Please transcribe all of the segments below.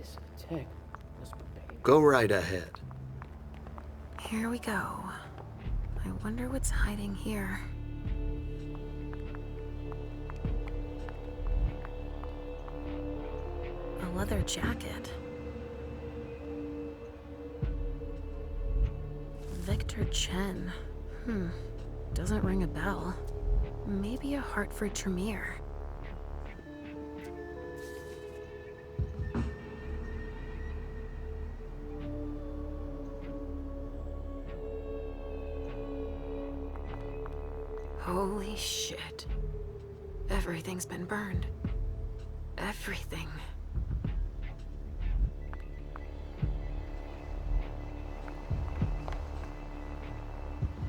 This tech must be paid. Go right ahead. Here we go. I wonder what's hiding here. A leather jacket. Victor Chen. Doesn't ring a bell. Maybe a Hartford Tremere. Holy shit. Everything's been burned. Everything.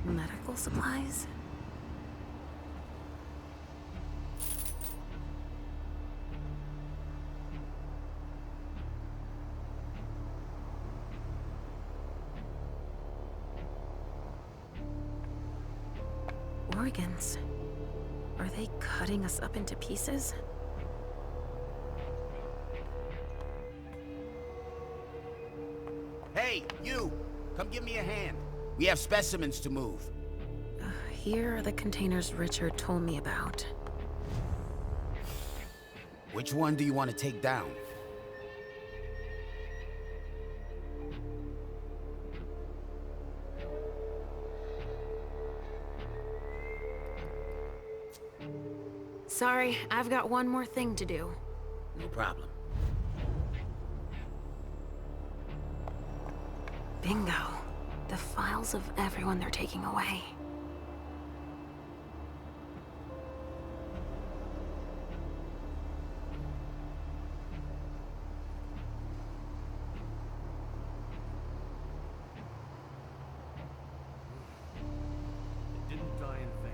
Medical supplies? Organs. Are they cutting us up into pieces? Hey, you! Come give me a hand. We have specimens to move. Here are the containers Richard told me about. Which one do you want to take down? Sorry, I've got one more thing to do. No problem. Bingo. The files of everyone they're taking away. It didn't die in vain.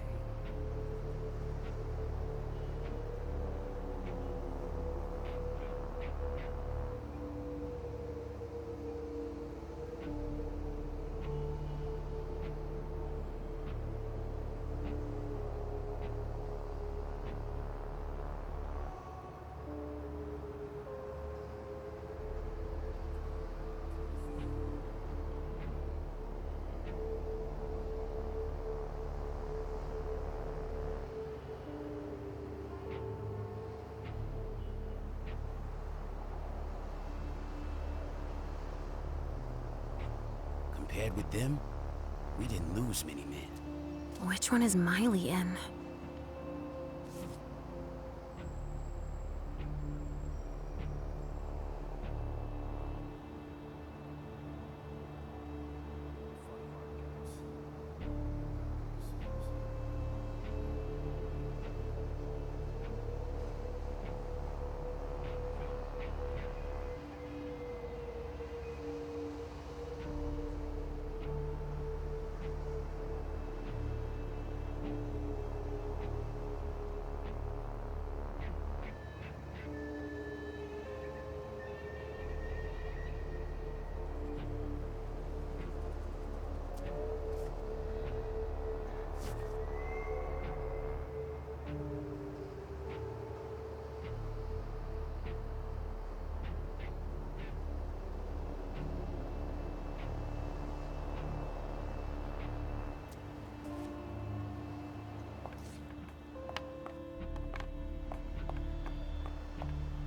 Compared with them, we didn't lose many men. Which one is Miley in?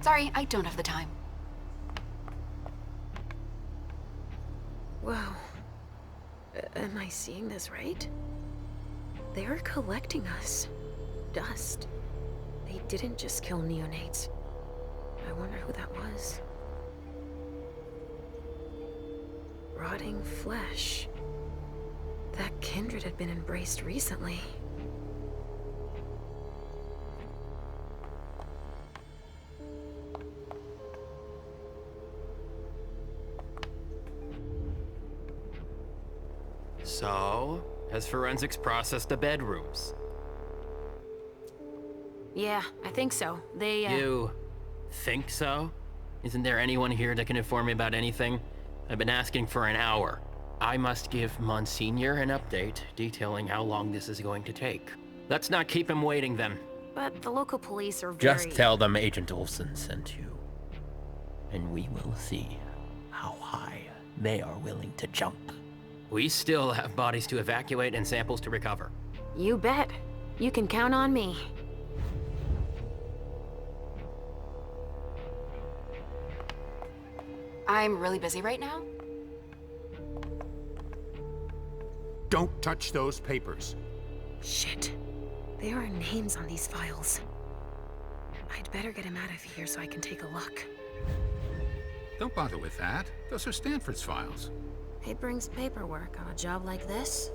Sorry, I don't have the time. Whoa. Am I seeing this right? They are collecting us. Dust. They didn't just kill neonates. I wonder who that was. Rotting flesh. That kindred had been embraced recently. So, has forensics processed the bedrooms? Yeah, I think so. They, You think so? Isn't there anyone here that can inform me about anything? I've been asking for an hour. I must give Monsignor an update detailing how long this is going to take. Let's not keep him waiting then. But the local police are very... Just tell them Agent Olsen sent you. and we will see how high they are willing to jump. We still have bodies to evacuate and samples to recover. You bet. You can count on me. I'm really busy right now. Don't touch those papers. Shit. There are names on these files. I'd better get him out of here so I can take a look. Don't bother with that. Those are Stanford's files. It brings paperwork on a job like this?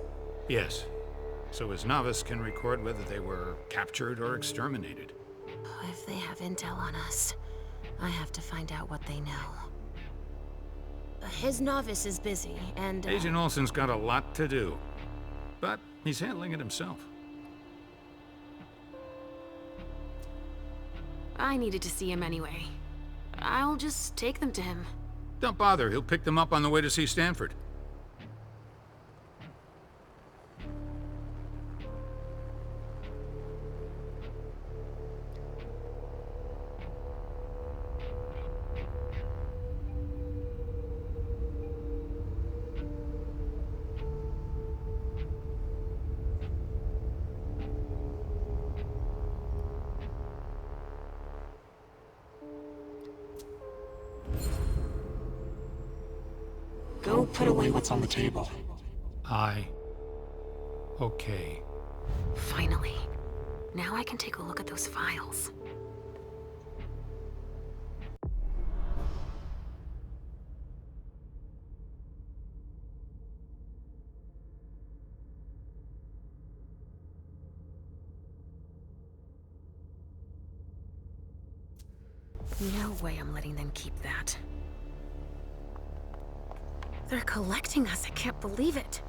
Yes. So his novice can record whether they were captured or exterminated. If they have intel on us, I have to find out what they know. His novice is busy, and... Agent Olsen's got a lot to do. But he's handling it himself. I needed to see him anyway. I'll just take them to him. Don't bother, he'll pick them up on the way to see Stanford. Go put away what's on the table. Okay. Finally. Now I can take a look at those files. No way I'm letting them keep that. They're collecting us. I can't believe it.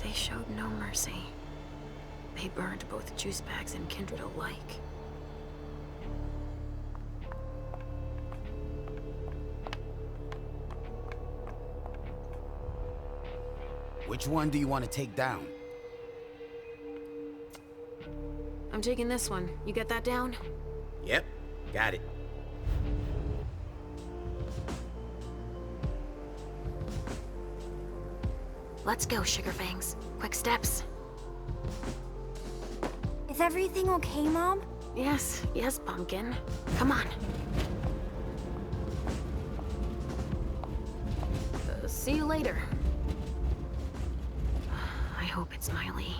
They showed no mercy. They burned both juice bags and Kindred alike. Which one do you want to take down? I'm taking this one. You get that down? Yep, got it. Let's go, Sugarfangs. Quick steps. Is everything okay, Mom? Yes, Pumpkin. Come on. See you later. I hope it's Miley.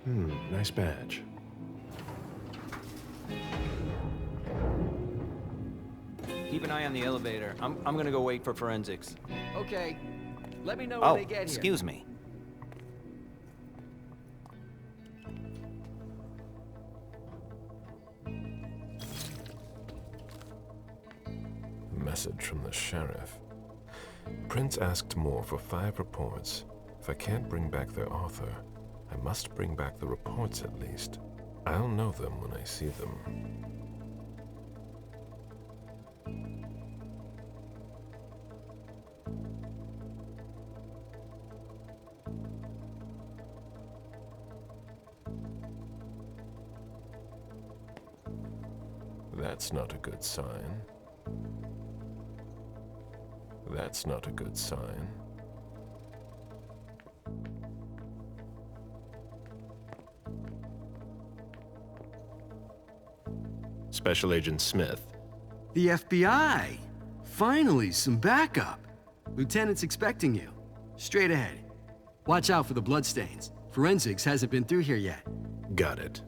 Nice badge. Keep an eye on the elevator. I'm gonna go wait for forensics. Okay. Let me know when Oh, they get here. excuse me. Message from the sheriff. Prince asked more for 5 reports. If I can't bring back their author, I must bring back the reports at least. I'll know them when I see them. That's not a good sign. That's not a good sign. Special Agent Smith. The FBI! Finally, some backup! Lieutenant's expecting you. Straight ahead. Watch out for the bloodstains. Forensics hasn't been through here yet. Got it.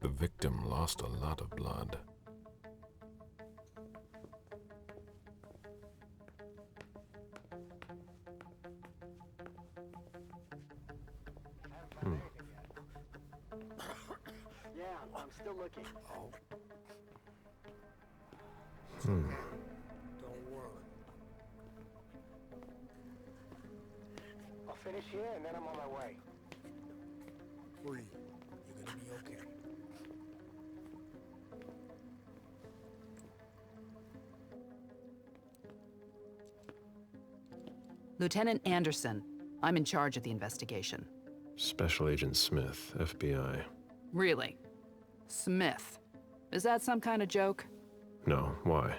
The victim lost a lot of blood. Yeah, I'm still looking. Don't worry. I'll finish here and then I'm on my way. Breathe. You're gonna be okay. Lieutenant Anderson, I'm in charge of the investigation. Special Agent Smith, FBI. Really? Smith? Is that some kind of joke? No, why?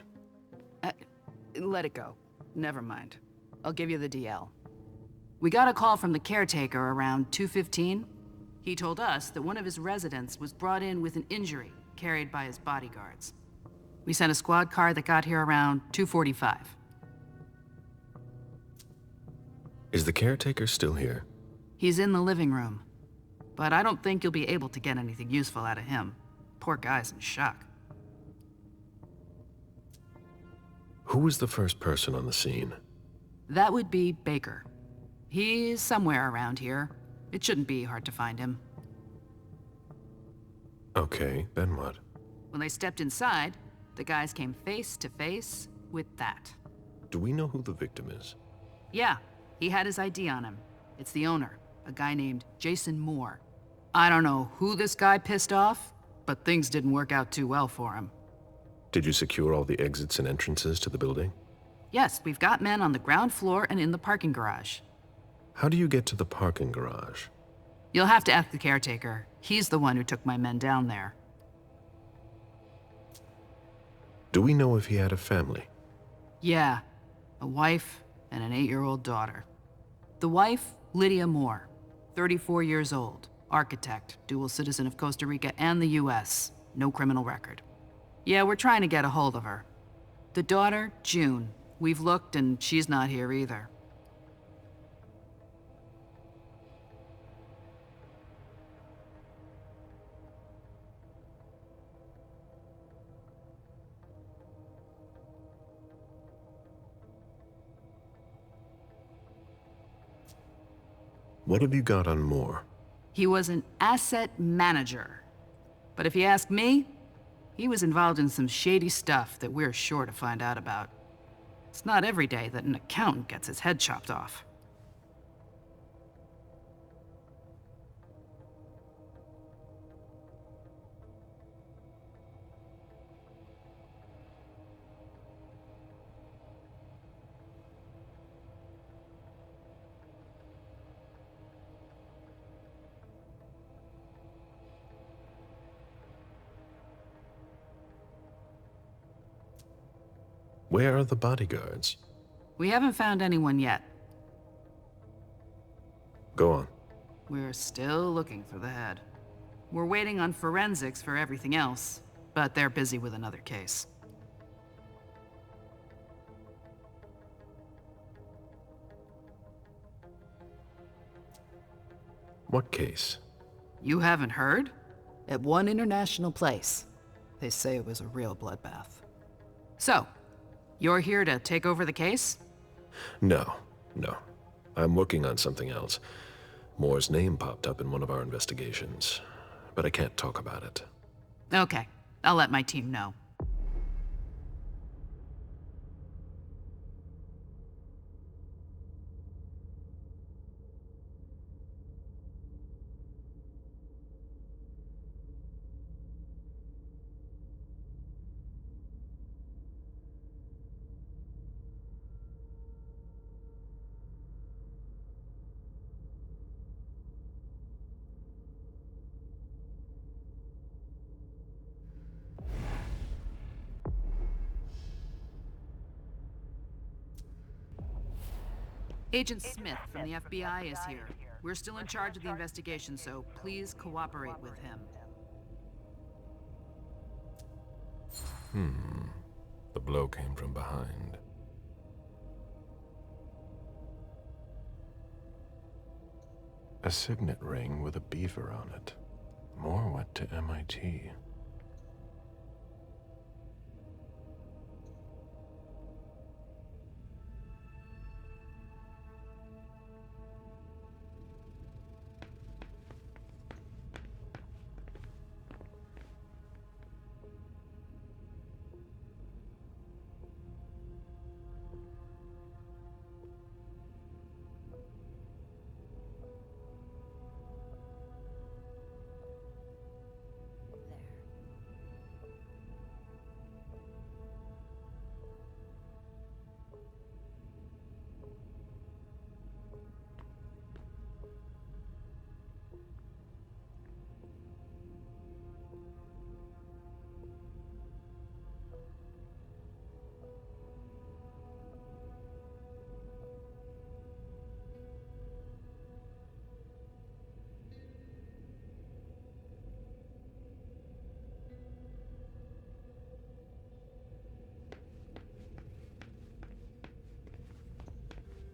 Let it go. Never mind. I'll give you the DL. We got a call from the caretaker around 2:15. He told us that one of his residents was brought in with an injury carried by his bodyguards. We sent a squad car that got here around 2:45. Is the caretaker still here? He's in the living room, but I don't think you'll be able to get anything useful out of him. Poor guy's in shock. Who was the first person on the scene? That would be Baker. He's somewhere around here. It shouldn't be hard to find him. Okay, then what? When they stepped inside, the guys came face to face with that. Do we know who the victim is? Yeah, he had his ID on him. It's the owner, a guy named Jason Moore. I don't know who this guy pissed off, but things didn't work out too well for him. Did you secure all the exits and entrances to the building? Yes, we've got men on the ground floor and in the parking garage. How do you get to the parking garage? You'll have to ask the caretaker. He's the one who took my men down there. Do we know if he had a family? Yeah, a wife and an 8-year-old daughter. The wife, Lydia Moore, 34 years old, architect, dual citizen of Costa Rica and the US, no criminal record. Yeah, we're trying to get a hold of her. The daughter, June. We've looked and she's not here either. What have you got on Moore? He was an asset manager. But if you ask me, he was involved in some shady stuff that we're sure to find out about. It's not every day that an accountant gets his head chopped off. Where are the bodyguards? We haven't found anyone yet. Go on. We're still looking for the head. We're waiting on forensics for everything else. but they're busy with another case. What case? You haven't heard? At one international place. They say it was a real bloodbath. So, you're here to take over the case? No. I'm working on something else. Moore's name popped up in one of our investigations, but I can't talk about it. Okay, I'll let my team know. Agent Smith from the FBI is here. We're still in charge of the investigation, so please cooperate with him. The blow came from behind. A signet ring with a beaver on it. Moore went to MIT.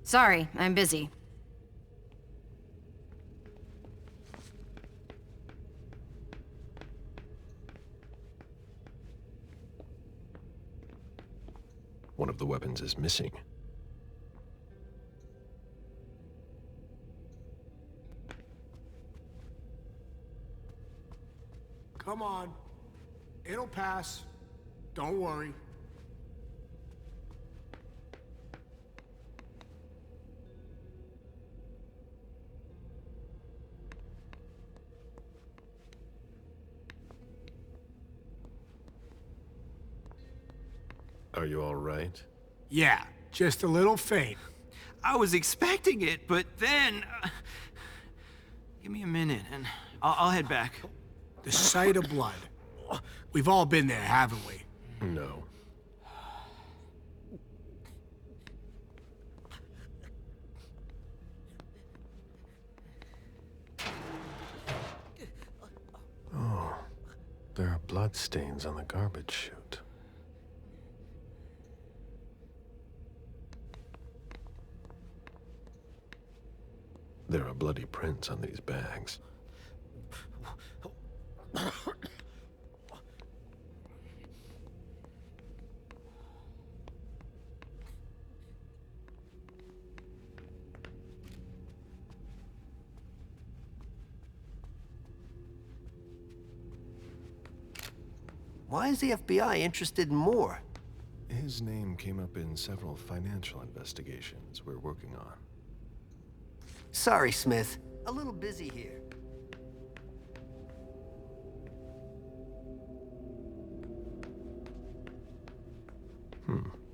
Sorry, I'm busy. One of the weapons is missing. Come on. It'll pass. Don't worry. Are you all right? Yeah, just a little faint. I was expecting it, but then... give me a minute, and I'll head back. The sight of blood. We've all been there, haven't we? No. Oh, there are blood stains on the garbage chute. There are bloody prints on these bags. Why is the FBI interested in Moore? His name came up in several financial investigations we're working on. Sorry, Smith. A little busy here.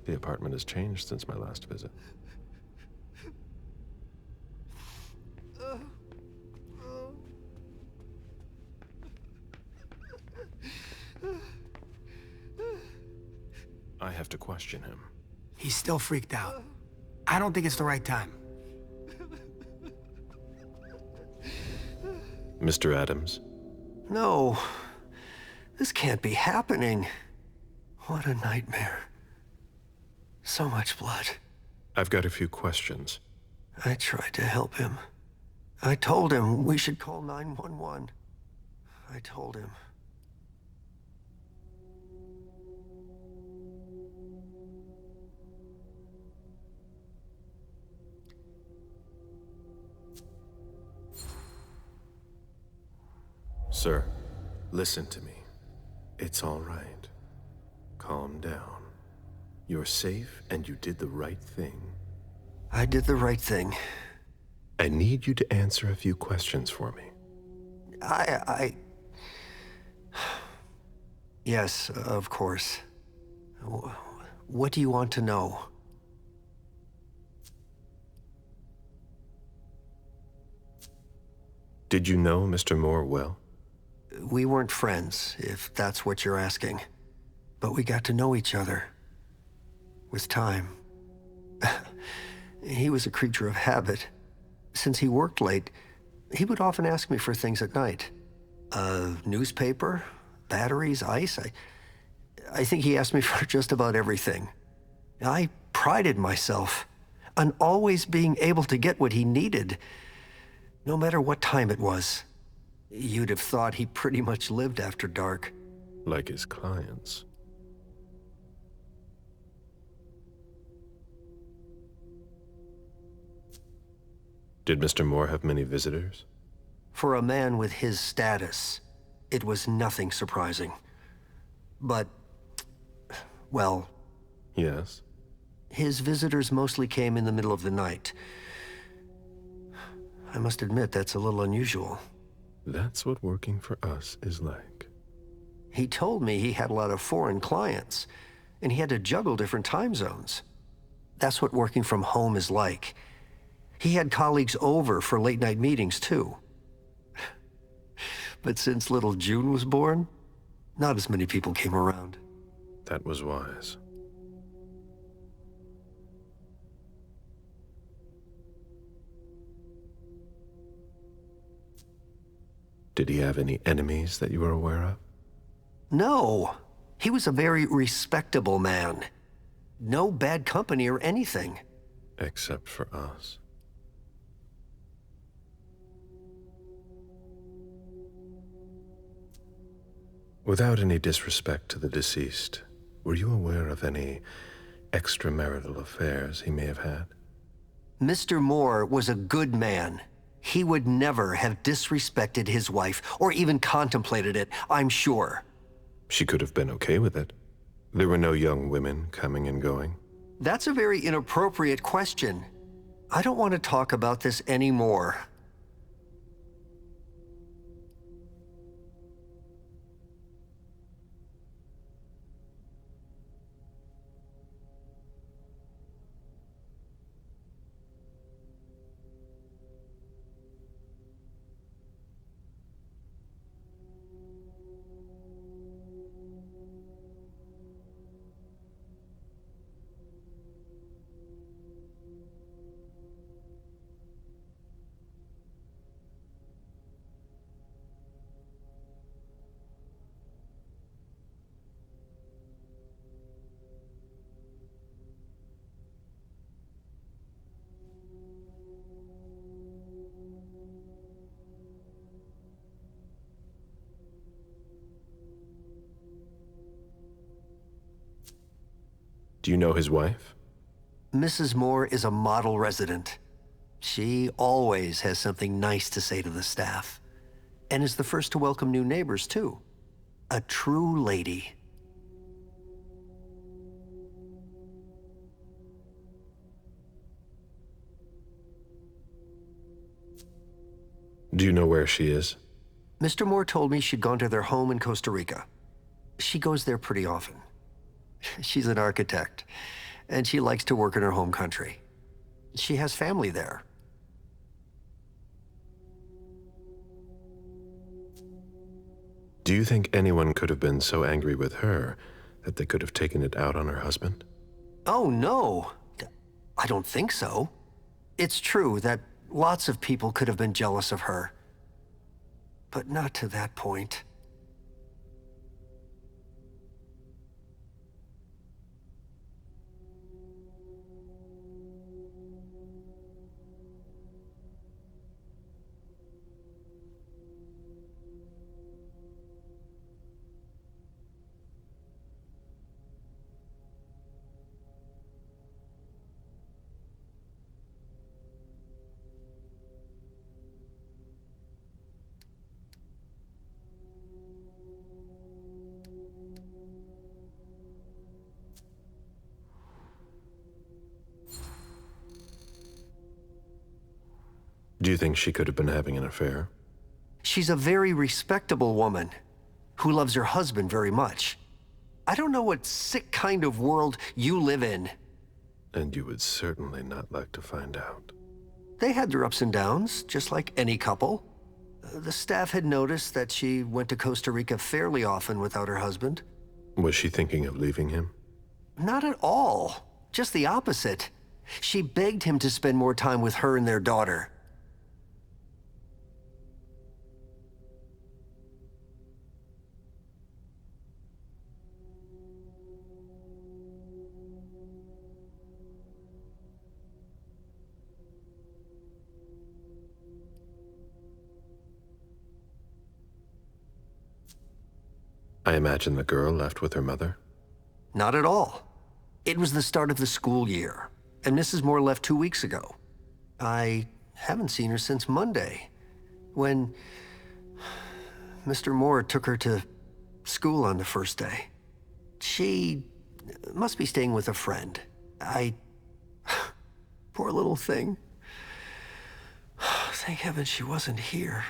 The apartment has changed since my last visit. I have to question him. He's still freaked out. I don't think it's the right time. Mr. Adams? No. This can't be happening. What a nightmare. So much blood. I've got a few questions. I tried to help him. I told him we should call 911. I told him. Sir, listen to me. It's all right. Calm down. You're safe and you did the right thing. I did the right thing. I need you to answer a few questions for me. Yes, of course. What do you want to know? Did you know Mr. Moore well? We weren't friends, if that's what you're asking. But we got to know each other. With time. He was a creature of habit. Since he worked late, he would often ask me for things at night. A newspaper, batteries, ice. I think he asked me for just about everything. I prided myself on always being able to get what he needed, no matter what time it was. You'd have thought he pretty much lived after dark. Like his clients. Did Mr. Moore have many visitors? For a man with his status, it was nothing surprising. But, well... Yes? His visitors mostly came in the middle of the night. I must admit, that's a little unusual. That's what working for us is like. He told me he had a lot of foreign clients, and he had to juggle different time zones. That's what working from home is like. He had colleagues over for late-night meetings, too. But since little June was born, not as many people came around. That was wise. Did he have any enemies that you were aware of? No. He was a very respectable man. No bad company or anything. Except for us. Without any disrespect to the deceased, were you aware of any extramarital affairs he may have had? Mr. Moore was a good man. He would never have disrespected his wife, or even contemplated it, I'm sure. She could have been okay with it. There were no young women coming and going. That's a very inappropriate question. I don't want to talk about this anymore. Do you know his wife? Mrs. Moore is a model resident. She always has something nice to say to the staff. And is the first to welcome new neighbors, too. A true lady. Do you know where she is? Mr. Moore told me she'd gone to their home in Costa Rica. She goes there pretty often. She's an architect, and she likes to work in her home country. She has family there. Do you think anyone could have been so angry with her that they could have taken it out on her husband? Oh, no. I don't think so. It's true that lots of people could have been jealous of her. But not to that point. Do you think she could have been having an affair? She's a very respectable woman who loves her husband very much. I don't know what sick kind of world you live in. And you would certainly not like to find out. They had their ups and downs, just like any couple. The staff had noticed that she went to Costa Rica fairly often without her husband. Was she thinking of leaving him? Not at all. Just the opposite. She begged him to spend more time with her and their daughter. I imagine the girl left with her mother? Not at all. It was the start of the school year, and Mrs. Moore left 2 weeks ago. I haven't seen her since Monday, when Mr. Moore took her to school on the first day. She must be staying with a friend. Poor little thing. Thank heaven she wasn't here.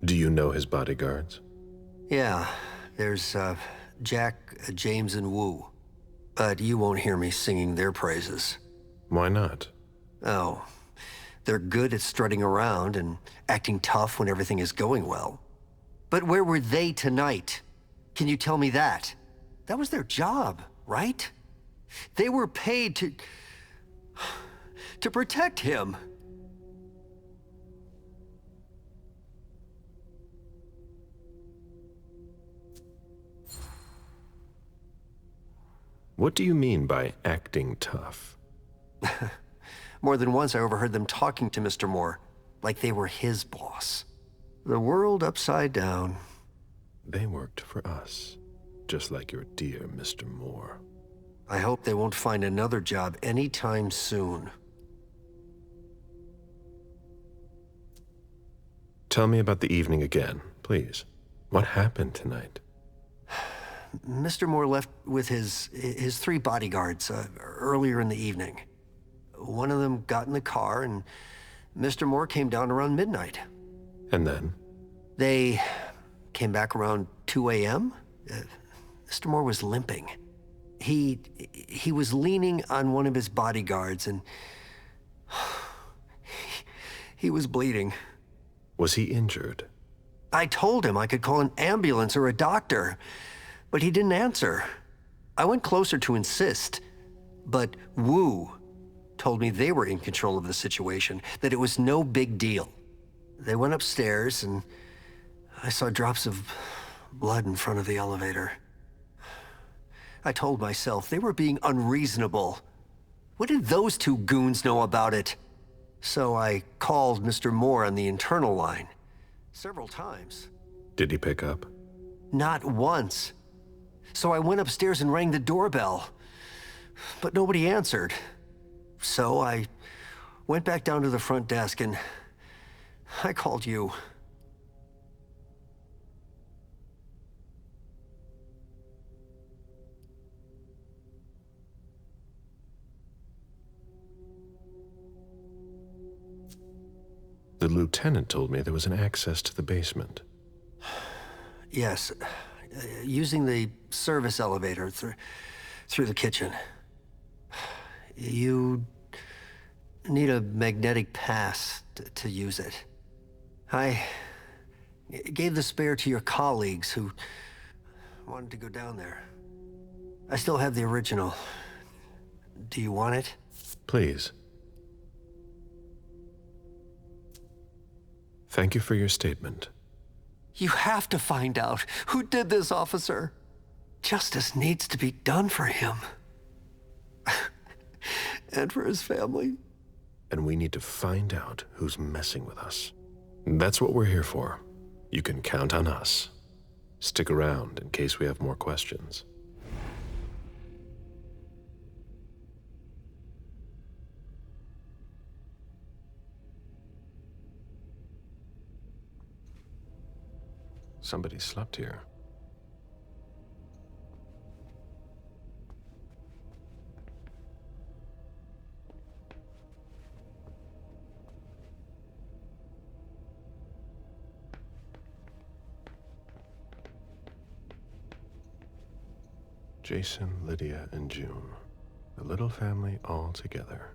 Do you know his bodyguards? Yeah, there's Jack, James, and Wu. But you won't hear me singing their praises. Why not? Oh, they're good at strutting around and acting tough when everything is going well. But where were they tonight? Can you tell me that? That was their job, right? They were paid to protect him. What do you mean by acting tough? More than once I overheard them talking to Mr. Moore, like they were his boss. The world upside down. They worked for us, just like your dear Mr. Moore. I hope they won't find another job anytime soon. Tell me about the evening again, please. What happened tonight? Mr. Moore left with his 3 bodyguards earlier in the evening. One of them got in the car, and Mr. Moore came down around midnight. And then? They came back around 2 a.m. Mr. Moore was limping. He was leaning on one of his bodyguards, and he was bleeding. Was he injured? I told him I could call an ambulance or a doctor, but he didn't answer. I went closer to insist, but Wu told me they were in control of the situation, that it was no big deal. They went upstairs, and I saw drops of blood in front of the elevator. I told myself they were being unreasonable. What did those 2 goons know about it? So I called Mr. Moore on the internal line several times. Did he pick up? Not once. So I went upstairs and rang the doorbell, but nobody answered. So I went back down to the front desk and I called you. The lieutenant told me there was an access to the basement. Yes, using the service elevator through the kitchen. You need a magnetic pass to use it. I gave the spare to your colleagues who wanted to go down there. I still have the original. Do you want it? Please. Thank you for your statement. You have to find out who did this, officer. Justice needs to be done for him. And for his family. And we need to find out who's messing with us. That's what we're here for. You can count on us. Stick around in case we have more questions. Somebody slept here. Jason, Lydia, and June. A little family all together.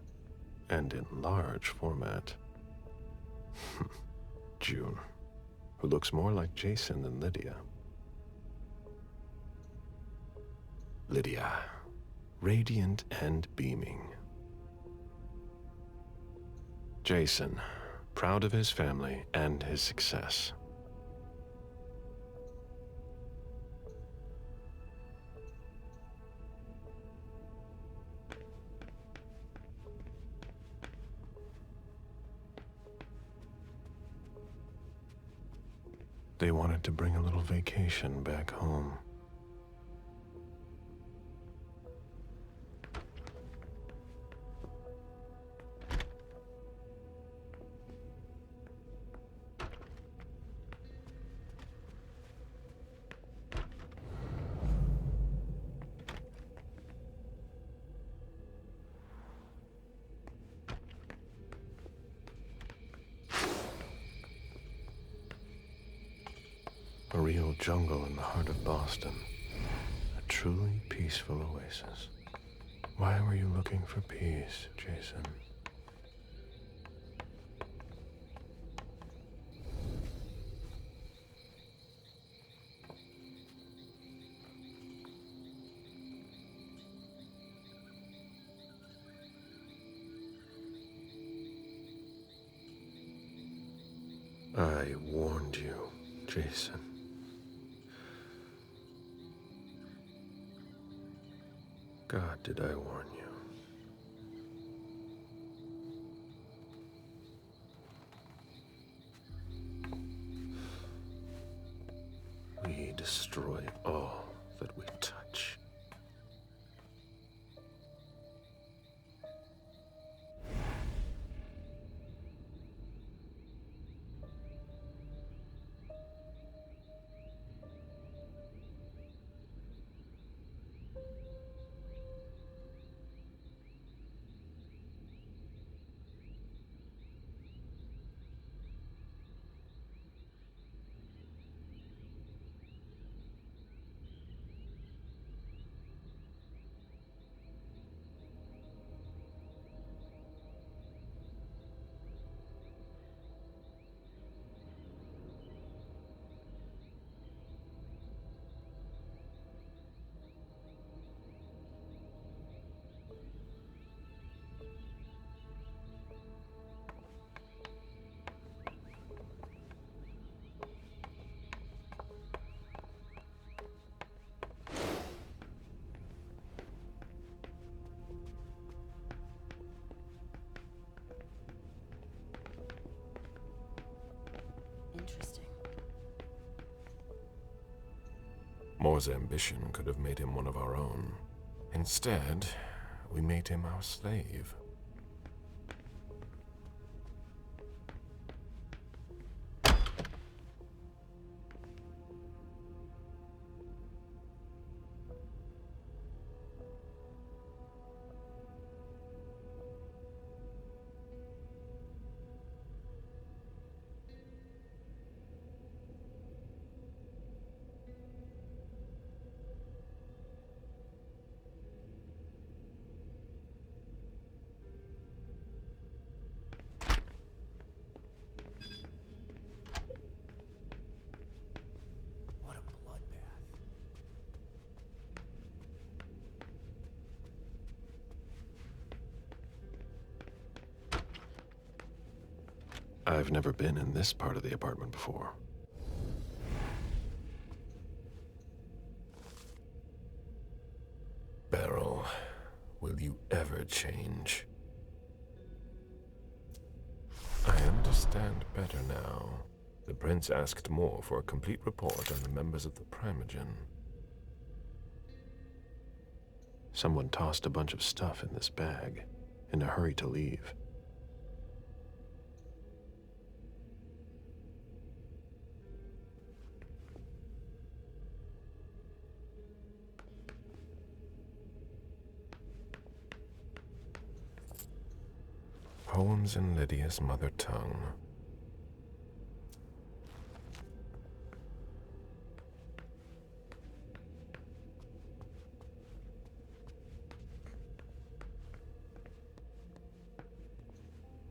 And in large format. June, who looks more like Jason than Lydia. Lydia, radiant and beaming. Jason, proud of his family and his success. They wanted to bring a little vacation back home. A real jungle in the heart of Boston. A truly peaceful oasis. Why were you looking for peace, Jason? I warned you, Jason. God, did I warn you? We destroy all that we touch. Moore's ambition could have made him one of our own. Instead, we made him our slave. What a bloodbath. I've never been in this part of the apartment before. Beryl, will you ever change? I understand better now. The prince asked Moore for a complete report on the members of the Primogen. Someone tossed a bunch of stuff in this bag, in a hurry to leave. Poems in Lydia's mother tongue.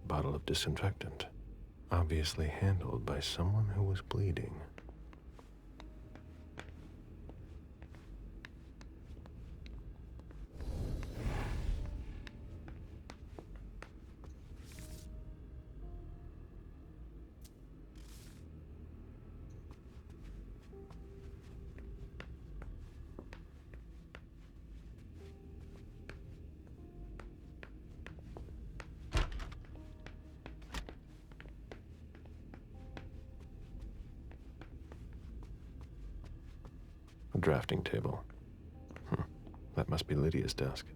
Bottle of disinfectant, obviously handled by someone who was bleeding. A drafting table. That must be Lydia's desk.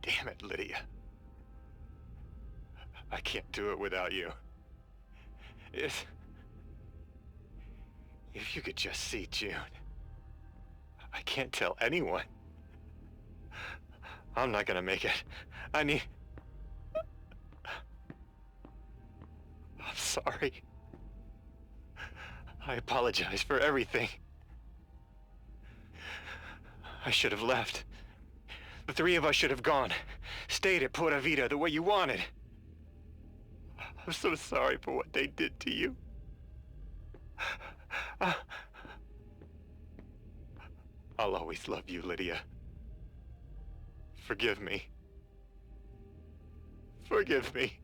Damn it, Lydia. I can't do it without you. If you could just see June. I can't tell anyone. I'm not gonna make it. I'm sorry. I apologize for everything. I should have left. The three of us should have gone. Stayed at Pura Vida the way you wanted. I'm so sorry for what they did to you. I'll always love you, Lydia. Forgive me. Forgive me.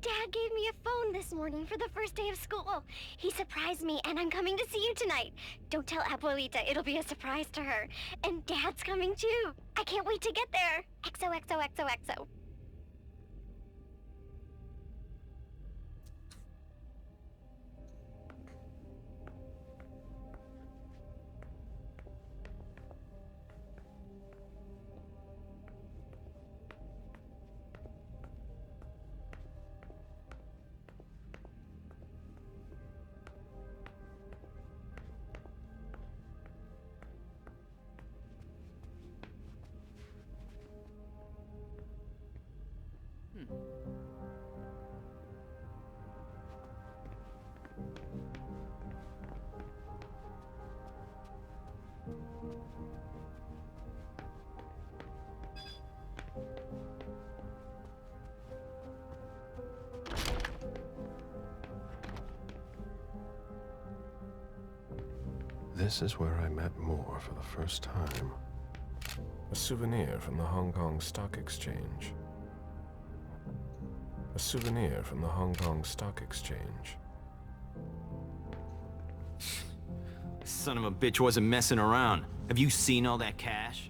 Dad gave me a phone this morning for the first day of school. He surprised me, and I'm coming to see you tonight. Don't tell Abuelita, it'll be a surprise to her. And Dad's coming too. I can't wait to get there. XOXOXOXO. This is where I met Moore for the first time. A souvenir from the Hong Kong Stock Exchange. A souvenir from the Hong Kong Stock Exchange. Son of a bitch wasn't messing around. Have you seen all that cash?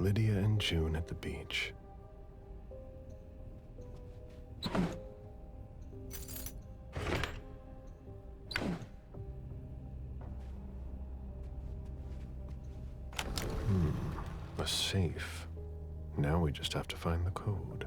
Lydia and June at the beach. A safe. Now we just have to find the code.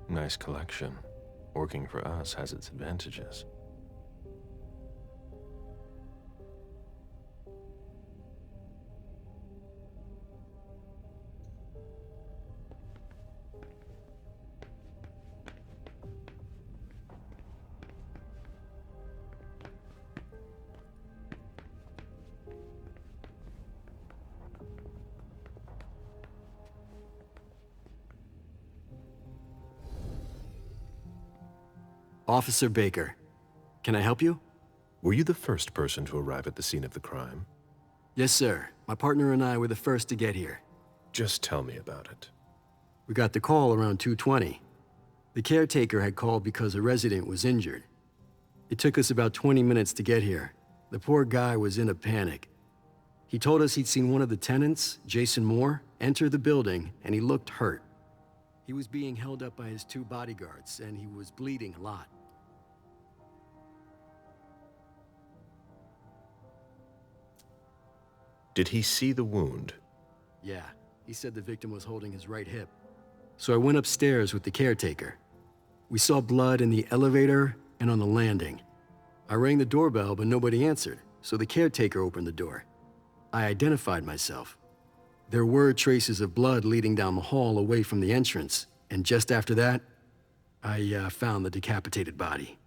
Nice collection. Working for us has its advantages. Officer Baker, can I help you? Were you the first person to arrive at the scene of the crime? Yes, sir. My partner and I were the first to get here. Just tell me about it. We got the call around 2:20. The caretaker had called because a resident was injured. It took us about 20 minutes to get here. The poor guy was in a panic. He told us he'd seen one of the tenants, Jason Moore, enter the building, and he looked hurt. He was being held up by his 2 bodyguards, and he was bleeding a lot. Did he see the wound? Yeah, he said the victim was holding his right hip. So I went upstairs with the caretaker. We saw blood in the elevator and on the landing. I rang the doorbell, but nobody answered, so the caretaker opened the door. I identified myself. There were traces of blood leading down the hall away from the entrance, and just after that, I found the decapitated body.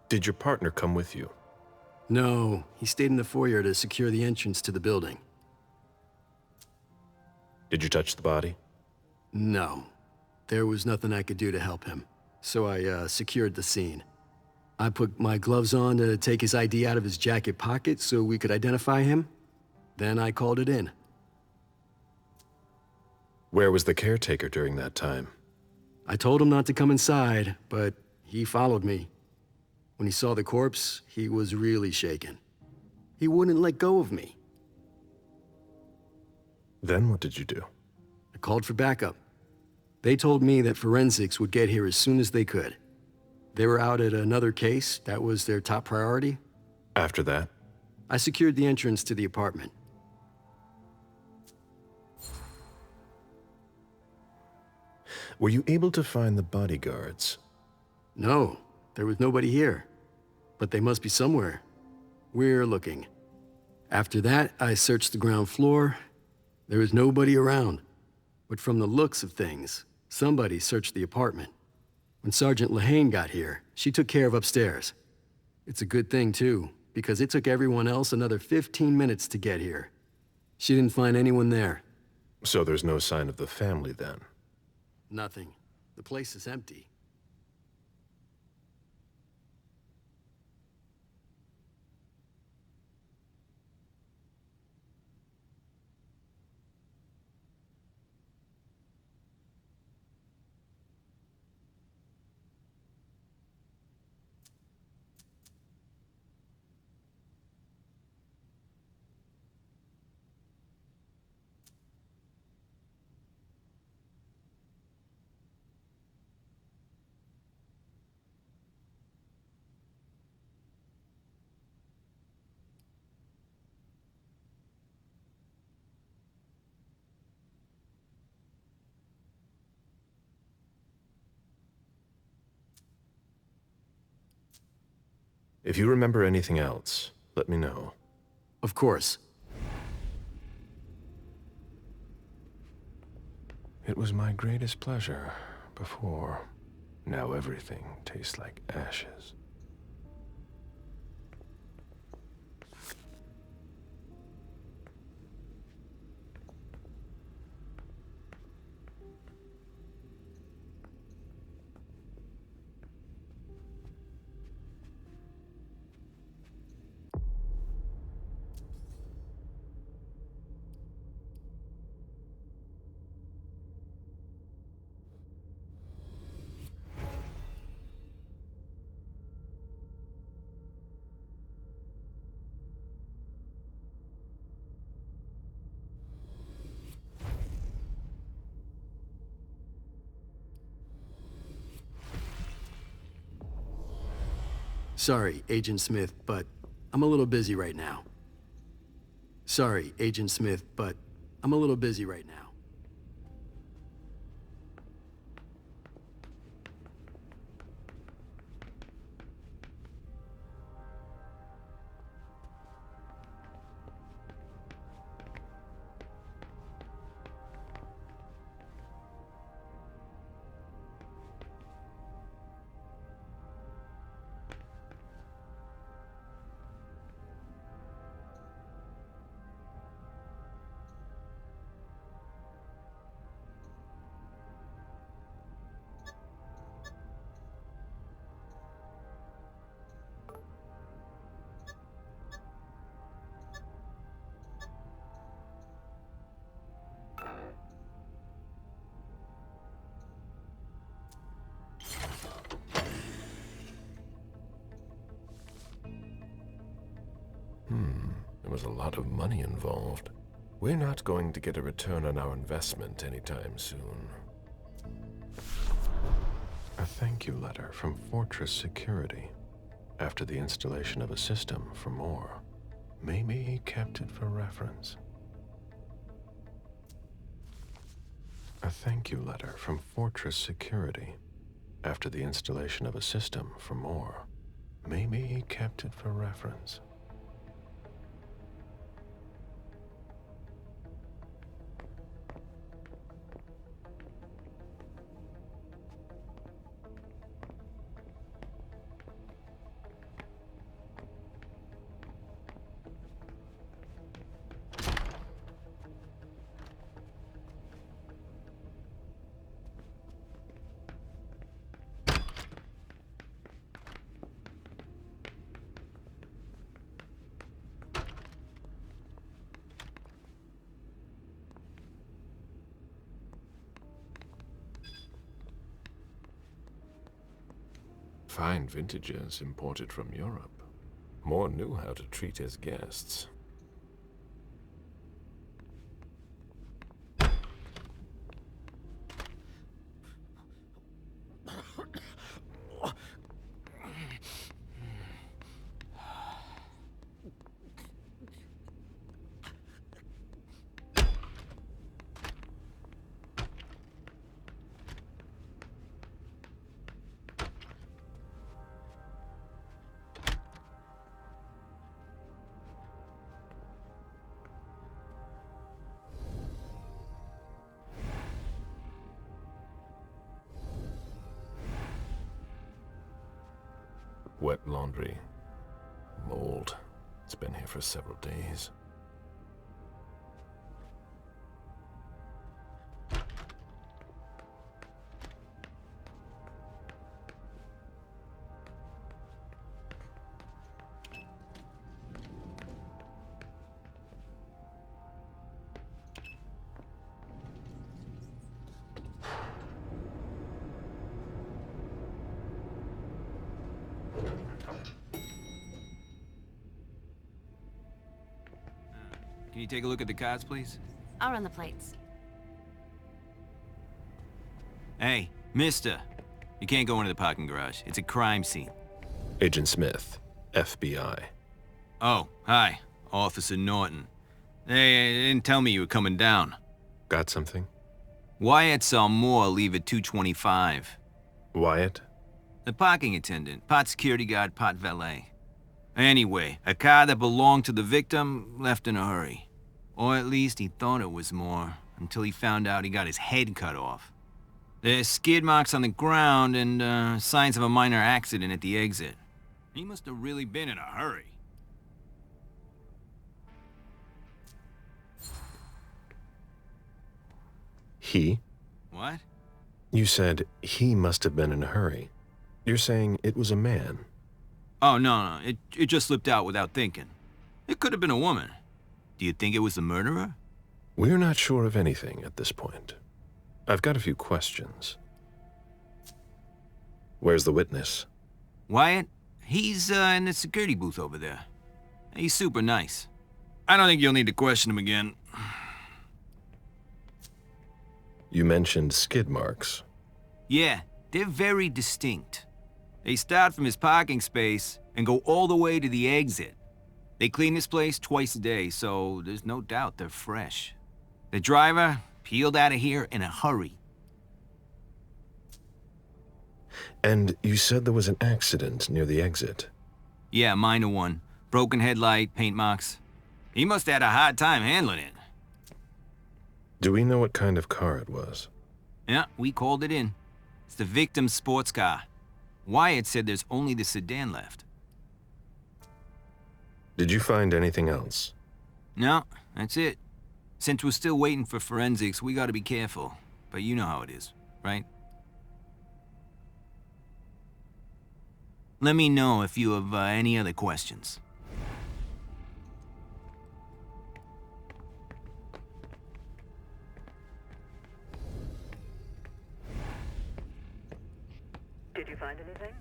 Did your partner come with you? No, he stayed in the foyer to secure the entrance to the building. Did you touch the body? No. There was nothing I could do to help him, so I secured the scene. I put my gloves on to take his ID out of his jacket pocket so we could identify him. Then I called it in. Where was the caretaker during that time? I told him not to come inside, but he followed me. When he saw the corpse, he was really shaken. He wouldn't let go of me. Then what did you do? I called for backup. They told me that forensics would get here as soon as they could. They were out at another case. That was their top priority. After that? I secured the entrance to the apartment. Were you able to find the bodyguards? No, there was nobody here. But they must be somewhere. We're looking. After that, I searched the ground floor. There was nobody around. But from the looks of things, somebody searched the apartment. When Sergeant Lehane got here, she took care of upstairs. It's a good thing, too. because it took everyone else another 15 minutes to get here. She didn't find anyone there. So there's no sign of the family then? Nothing. The place is empty. If you remember anything else, let me know. Of course. It was my greatest pleasure before. Now everything tastes like ashes. Sorry, Agent Smith, but I'm a little busy right now. Sorry, Agent Smith, but I'm a little busy right now. There was a lot of money involved. We're not going to get a return on our investment anytime soon. A thank you letter from Fortress Security. After the installation of a system for more. Maybe he kept it for reference. A thank you letter from Fortress Security. After the installation of a system for more. Maybe he kept it for reference. Fine vintages imported from Europe. Moore knew how to treat his guests. Wet laundry. Mold. It's been here for several days. Can you take a look at the cards, please? I'll run the plates. Hey, mister. You can't go into the parking garage. It's a crime scene. Agent Smith, FBI. Oh, hi. Officer Norton. They didn't tell me you were coming down. Got something? Wyatt saw Moore leave at 2:25. Wyatt? The parking attendant, part security guard, part valet. Anyway, a car that belonged to the victim left in a hurry. Or at least he thought it was Moore, until he found out he got his head cut off. There's skid marks on the ground and signs of a minor accident at the exit. He must have really been in a hurry. He? What? You said he must have been in a hurry. You're saying it was a man. Oh, no, it just slipped out without thinking. It could have been a woman. Do you think it was the murderer? We're not sure of anything at this point. I've got a few questions. Where's the witness? Wyatt? He's in the security booth over there. He's super nice. I don't think you'll need to question him again. You mentioned skid marks. Yeah, they're very distinct. They start from his parking space and go all the way to the exit. They clean this place twice a day, so there's no doubt they're fresh. The driver peeled out of here in a hurry. And you said there was an accident near the exit. Yeah, minor one. Broken headlight, paint marks. He must have had a hard time handling it. Do we know what kind of car it was? Yeah, we called it in. It's the victim's sports car. Wyatt said there's only the sedan left. Did you find anything else? No, that's it. Since we're still waiting for forensics, we gotta be careful. But you know how it is, right? Let me know if you have any other questions. Did you find anything?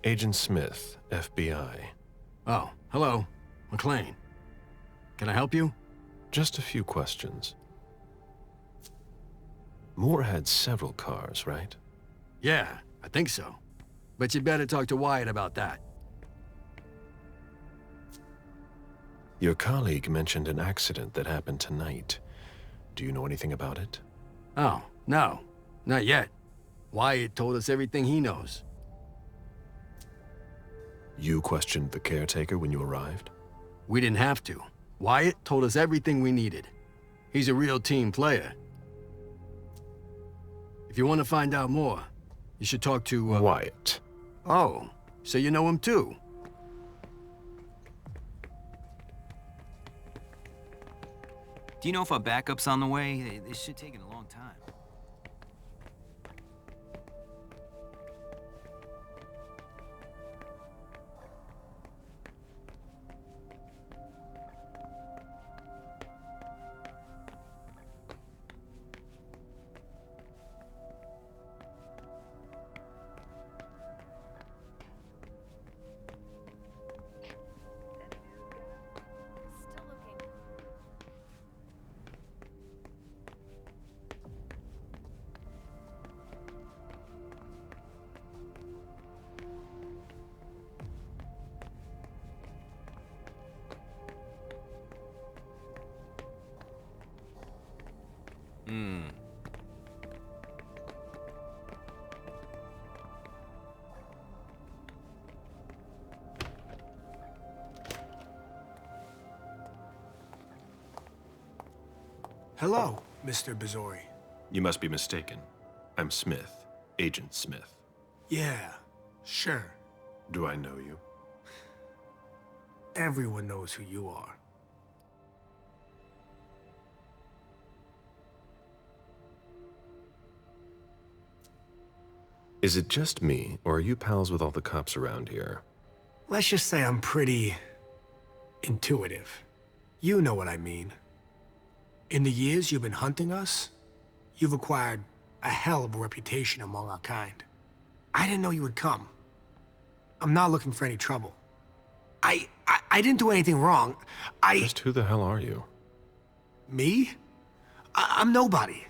Agent Smith, FBI. Oh, hello. McLean. Can I help you? Just a few questions. Moore had several cars, right? Yeah, I think so. But you'd better talk to Wyatt about that. Your colleague mentioned an accident that happened tonight. Do you know anything about it? Oh, no. Not yet. Wyatt told us everything he knows. You questioned the caretaker when you arrived? We didn't have to. Wyatt told us everything we needed. He's a real team player. If you want to find out more, you should talk to, Wyatt. Oh, so you know him too? Do you know if our backup's on the way? This should take a long time. Hello, Mr. Bazori. You must be mistaken. I'm Smith, Agent Smith. Yeah, sure. Do I know you? Everyone knows who you are. Is it just me, or are you pals with all the cops around here? Let's just say I'm pretty intuitive. You know what I mean. In the years you've been hunting us, you've acquired a hell of a reputation among our kind. I didn't know you would come. I'm not looking for any trouble. I didn't do anything wrong. Just who the hell are you? Me? I'm nobody.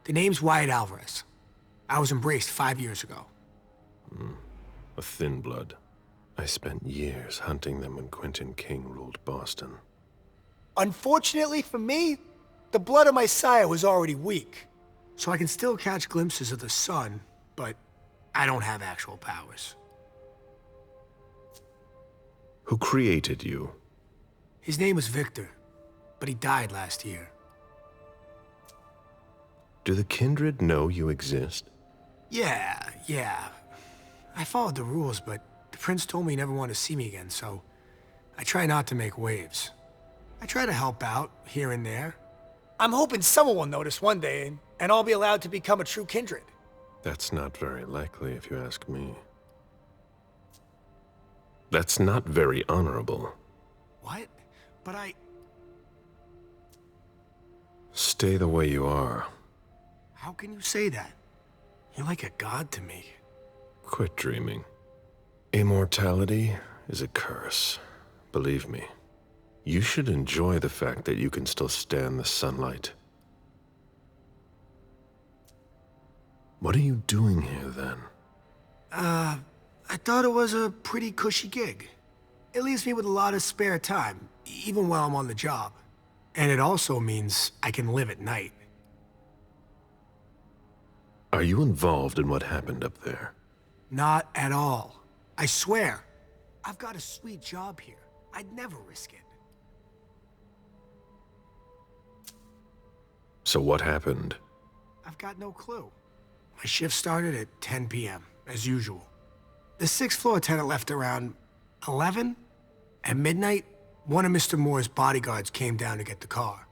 The name's Wyatt Alvarez. I was embraced 5 years ago. A thin blood. I spent years hunting them when Quentin King ruled Boston. Unfortunately for me, the blood of my sire was already weak. So I can still catch glimpses of the sun, but I don't have actual powers. Who created you? His name was Victor, but he died last year. Do the kindred know you exist? Yeah. I followed the rules, but the prince told me he never wanted to see me again, so I try not to make waves. I try to help out, here and there. I'm hoping someone will notice one day, and I'll be allowed to become a true kindred. That's not very likely, if you ask me. That's not very honorable. What? But Stay the way you are. How can you say that? You're like a god to me. Quit dreaming. Immortality is a curse. Believe me. You should enjoy the fact that you can still stand the sunlight. What are you doing here, then? I thought it was a pretty cushy gig. It leaves me with a lot of spare time, even while I'm on the job. And it also means I can live at night. Are you involved in what happened up there? Not at all. I swear. I've got a sweet job here. I'd never risk it. So what happened? I've got no clue. My shift started at 10 p.m., as usual. The 6th floor tenant left around 11. At midnight, one of Mr. Moore's bodyguards came down to get the car.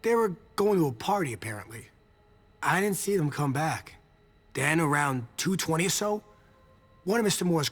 They were going to a party, apparently. I didn't see them come back. Then, around 2:20 or so, one of Mr. Moore's